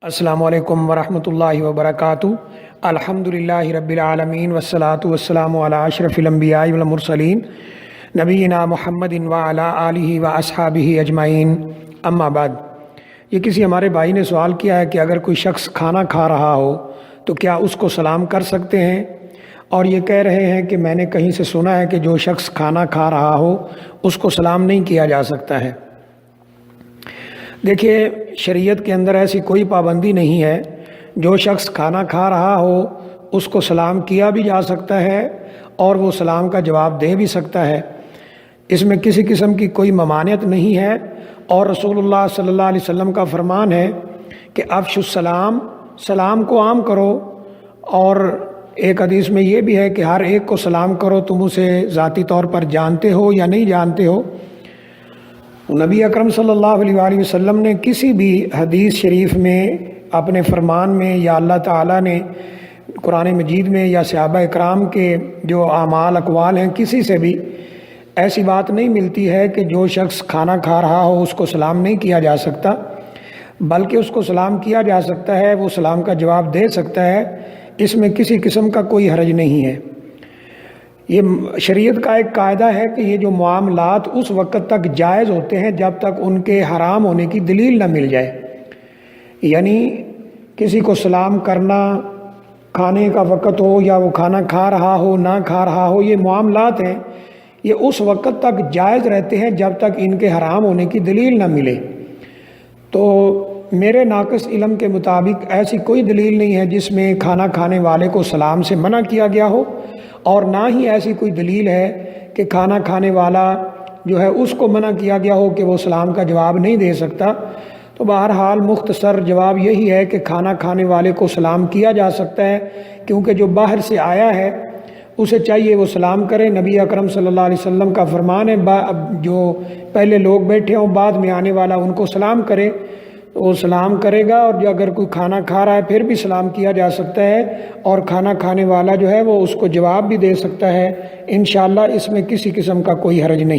السلام علیکم ورحمۃ اللہ وبرکاتہ۔ الحمدللہ رب العالمین والصلاة والسلام علی اشرف الانبیاء والمرسلین نبینا محمد وعلی آلہ واصحابہ اجمعین، اما بعد۔ یہ کسی ہمارے بھائی نے سوال کیا ہے کہ اگر کوئی شخص کھانا کھا رہا ہو تو کیا اس کو سلام کر سکتے ہیں، اور یہ کہہ رہے ہیں کہ میں نے کہیں سے سنا ہے کہ جو شخص کھانا کھا رہا ہو اس کو سلام نہیں کیا جا سکتا ہے۔ دیکھیے، شریعت کے اندر ایسی کوئی پابندی نہیں ہے۔ جو شخص کھانا کھا رہا ہو اس کو سلام کیا بھی جا سکتا ہے اور وہ سلام کا جواب دے بھی سکتا ہے، اس میں کسی قسم کی کوئی ممانعت نہیں ہے۔ اور رسول اللہ صلی اللہ علیہ وسلم کا فرمان ہے کہ افشوا السلام، سلام کو عام کرو۔ اور ایک حدیث میں یہ بھی ہے کہ ہر ایک کو سلام کرو، تم اسے ذاتی طور پر جانتے ہو یا نہیں جانتے ہو۔ نبی اکرم صلی اللہ علیہ وآلہ وسلم نے کسی بھی حدیث شریف میں، اپنے فرمان میں، یا اللہ تعالیٰ نے قرآن مجید میں، یا صحابہ اکرام کے جو اعمال اقوال ہیں، کسی سے بھی ایسی بات نہیں ملتی ہے کہ جو شخص کھانا کھا رہا ہو اس کو سلام نہیں کیا جا سکتا، بلکہ اس کو سلام کیا جا سکتا ہے، وہ سلام کا جواب دے سکتا ہے، اس میں کسی قسم کا کوئی حرج نہیں ہے۔ یہ شریعت کا ایک قاعدہ ہے کہ یہ جو معاملات اس وقت تک جائز ہوتے ہیں جب تک ان کے حرام ہونے کی دلیل نہ مل جائے۔ یعنی کسی کو سلام کرنا کھانے کا وقت ہو یا وہ کھانا کھا رہا ہو نہ کھا رہا ہو، یہ معاملات ہیں، یہ اس وقت تک جائز رہتے ہیں جب تک ان کے حرام ہونے کی دلیل نہ ملے۔ تو میرے ناقص علم کے مطابق ایسی کوئی دلیل نہیں ہے جس میں کھانا کھانے والے کو سلام سے منع کیا گیا ہو، اور نہ ہی ایسی کوئی دلیل ہے کہ کھانا کھانے والا جو ہے اس کو منع کیا گیا ہو کہ وہ سلام کا جواب نہیں دے سکتا۔ تو بہرحال مختصر جواب یہی ہے کہ کھانا کھانے والے کو سلام کیا جا سکتا ہے، کیونکہ جو باہر سے آیا ہے اسے چاہیے وہ سلام کرے۔ نبی اکرم صلی اللہ علیہ وسلم کا فرمان ہے جو پہلے لوگ بیٹھے ہوں بعد میں آنے والا ان کو سلام کرے، وہ سلام کرے گا۔ اور جو اگر کوئی کھانا کھا رہا ہے پھر بھی سلام کیا جا سکتا ہے، اور کھانا کھانے والا جو ہے وہ اس کو جواب بھی دے سکتا ہے۔ انشاءاللہ اس میں کسی قسم کا کوئی حرج نہیں۔